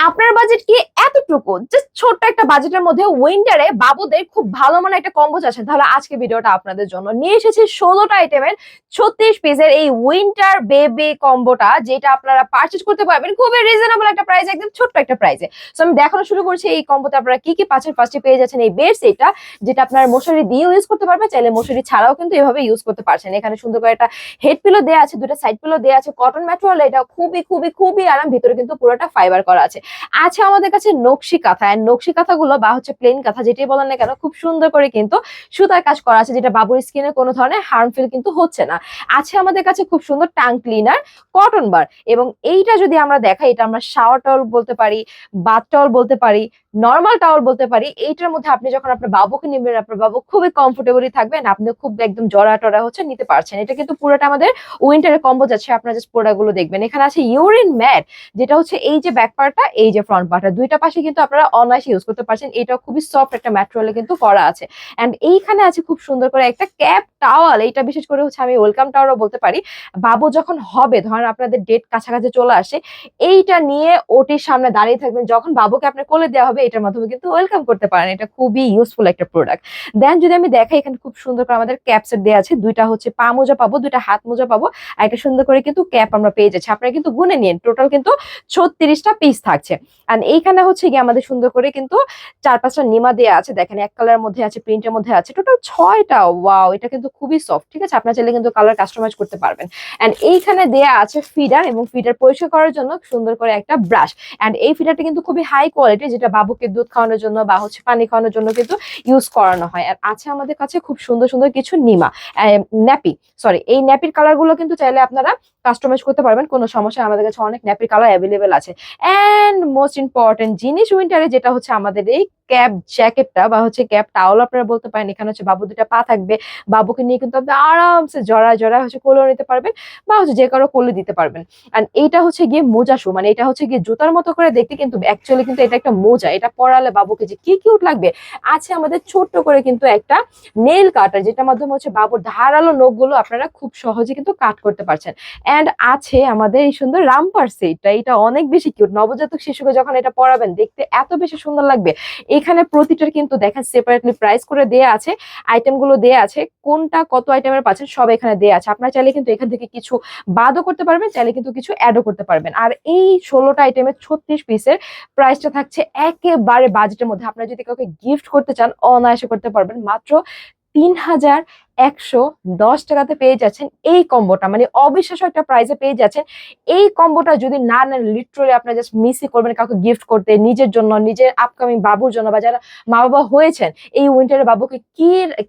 আপনার বাজেট কি এতটুকু? জাস্ট ছোট্ট একটা বাজেটের মধ্যে উইন্টারে বাবুদের খুব ভালো মানের একটা কম্বো চাচ্ছেন, তাহলে আজকে ভিডিওটা আপনাদের জন্য নিয়ে এসেছি 16টা আইটেমের 36 পিসের এই উইন্টার বেবি কম্বোটা, যেটা আপনারা পারচেজ করতে পারবেন খুবই রিজনেবল একটা প্রাইস, একদম ছোট্ট একটা প্রাইসে। সো আমি দেখানো শুরু করছি এই কম্বোতে আপনারা কি কি পাচ্ছেন। ফার্স্টে পেয়ে যাচ্ছেন এই বেড সেটটা, যেটা আপনার মশারি দিয়েও ইউজ করতে পারবেন, চাইলে মশারি ছাড়াও কিন্তু এভাবে ইউজ করতে পারছেন। এখানে সুন্দর করে একটা হেড পিলো দেওয়া আছে, দুটো সাইড পিলো দেওয়া আছে, কটন ম্যাটেরিয়াল, এটা খুবই খুবই খুবই আরাম, ভিতরে কিন্তু পুরোটা ফাইবার করা আছে। আছে আমাদের কাছে নকশি কাঁথা, এন্ড নকশি কাঁথাগুলো বা হচ্ছে প্লেন কাঁথা যেটাই বলেন না কেন, খুব সুন্দর করে কিন্তু সুতার কাজ করা আছে, যেটা বাবুর স্কিনে কোনো ধরনের হার্মফুল কিন্তু হচ্ছে না। আছে আমাদের কাছে খুব সুন্দর টাং ক্লিনার কটন বার, এবং এইটা যদি আমরা দেখাই, এটা আমরা শাওয়ার টাওয়াল বলতে পারি, বাথ টাওয়াল বলতে পারি, নর্মাল টাওয়াল বলতে পারি। এইটার মধ্যে আপনি যখন আপনার বাবুকে নেবেন, আপনার বাবু খুবই কমফোর্টেবলি থাকবেন, আপনি খুব একদম জড়া টরা হচ্ছে নিতে পারছেন। এটা কিন্তু পুরোটা আমাদের উইন্টারের কম্বো যাচ্ছে। আপনারা জাস্ট প্রোডাক্ট গুলো দেখবেন। এখানে আছে ইউরিন ম্যাট, যেটা হচ্ছে এই যে ব্যাক পার্টটা, এই যে ফ্রন্ট পার্টটা, দুইটা পাশে কিন্তু আপনারা অনায়াসে ইউজ করতে পারছেন। এটা খুবই সফট একটা ম্যাটেরিয়ালে কিন্তু করা আছে। এন্ড এইখানে আছে খুব সুন্দর করে একটা ক্যাপ টাওয়াল, এইটা বিশেষ করে হচ্ছে আমি ওয়েলকাম টাওয়ারও বলতে পারি। বাবু যখন হবে, ধরেন আপনাদের ডেট কাছাকাছি চলে আসে, এইটা নিয়ে ওটির সামনে দাঁড়িয়ে থাকবেন, যখন বাবুকে আপনার কোলে দেওয়া হবে, এটার মাধ্যমে কিন্তু ওয়েলকাম করতে পারেন। এটা খুবই ইউজফুল একটা প্রোডাক্ট। দেন যদি আমি দেখাই, এখানে খুব সুন্দর করে আমাদের ক্যাপ সেট দেওয়া আছে, দুইটা হচ্ছে পা মোজা পাবো, দুইটা হাত মোজা পাবো, আর একটা সুন্দর করে কিন্তু ক্যাপ আমরা পেয়ে যাচ্ছি। আপনারা কিন্তু গুনে নিন, টোটাল কিন্তু 36টা পিস থাকছে। আর এইখানে হচ্ছে গিয়ে আমাদের সুন্দর করে কিন্তু 4-5টা নিমা দেওয়া আছে, দেখেন এক কালারের মধ্যে আছে, প্রিন্টের মধ্যে আছে, টোটাল 6টা। ওয়াও, এটা কিন্তু খুবই সফট। ঠিক আছে, আপনারা চাইলে কিন্তু কালার কাস্টমাইজ করতে পারবেন। এন্ড এইখানে দেয়া আছে ফিডার, এবং ফিডার পরিষ্কার করার জন্য সুন্দর করে একটা ব্রাশ। এন্ড এই ফিডারটা কিন্তু খুবই হাই কোয়ালিটি, যেটা বাবুকে দুধ খাওয়ানোর জন্য বা হচ্ছে পানি খাওয়ানোর জন্য কিন্তু ইউজ করানো হয়। আর আছে আমাদের কাছে খুব সুন্দর সুন্দর কিছু নিমা ন্যাপি, সরি, এই ন্যাপির কালার গুলো কিন্তু চাইলে আপনারা কাস্টমাইজ করতে পারবেন, কোনো সমস্যা। আমাদের কাছে অনেক ন্যাপির কালার অ্যাভেলেবেল আছে। এন্ড মোস্ট ইম্পর্টেন্ট জিনিস উইন্টারে, যেটা হচ্ছে আমাদের এই ক্যাপ জ্যাকেটটা বা হচ্ছে ক্যাপ টাওয়াল আপনারা বলতে পারেন। এখানে হচ্ছে বাবু দুটা পা থাকবে, বাবুকে নিয়ে কিন্তু আপনি আরামসে জড়া জড়া হচ্ছে কোলে নিতে পারবেন, বা হচ্ছে যে কারো কোলে দিতে পারবেন। এন্ড এইটা হচ্ছে গিয়ে মোজা শু, মানে এটা হচ্ছে গিয়ে জুতার মতো করে দেখতে, কিন্তু অ্যাকচুয়ালি কিন্তু এটা একটা মোজা। এটা পরালে বাবুকে যে কি কিউট লাগবে। আছে আমাদের ছোট্ট করে কিন্তু একটা নেল কাটার, যেটার মাধ্যমে হচ্ছে বাবুর ধারালো নখগুলো আপনারা খুব সহজে কিন্তু কাট করতে পারছেন। এন্ড আছে আমাদের এই সুন্দর রামপার সেটটা, এটা অনেক বেশি কিউট। নবজাতক শিশুকে যখন এটা পরাবেন, দেখতে এত বেশি সুন্দর লাগবে। এখানে প্রতিটার কিন্তু দেখেন সেপারেটলি প্রাইস করে দেয়া আছে, আইটেম গুলো দেয়া আছে, কোনটা কত আইটেমের পাচ্ছেন সব এখানে দেয়া আছে। আপনারা চাইলে কিন্তু এখান থেকে কিছু বাদও করতে পারবেন, চাইলে কিন্তু কিছু অ্যাডও করতে পারবেন। আর এই 16টা আইটেমের 36 পিসের প্রাইসটা থাকছে একেবারে বাজেটের মধ্যে। আপনারা যদি কাউকে গিফট করতে চান, অনায়াসে করতে পারবেন। মাত্র 3110 টাকাতে পেয়ে যাচ্ছেন এই কম্বোটা, মানে অবিশ্বাস্য একটা প্রাইসে পেয়ে যাচ্ছেন। এই কম্বোটা যদি না নেন, লিটারালি আপনারা জাস্ট মিসই করবেন কাউকে গিফট করতে, নিজের জন্য, নিজের আপকামিং বাবুর জন্য, বা যারা মা বাবা হয়েছেন, এই উইন্টারে বাবুকে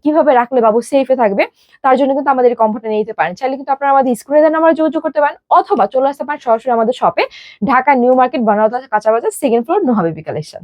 কিভাবে রাখলে বাবু সেফে থাকবে, তার জন্য কিন্তু আমাদের এই কম্বোটা নিয়ে নিতে পারেন। চাইলে কিন্তু আপনারা আমাদের স্ক্রিনে দেন নাম্বারে যোগাযোগ করতে পারেন, অথবা চলে আসতে পারেন সরাসরি আমাদের শপে, ঢাকা নিউ মার্কেট, বানারদা কাঁচা বাজার, second floor, Noha baby collection.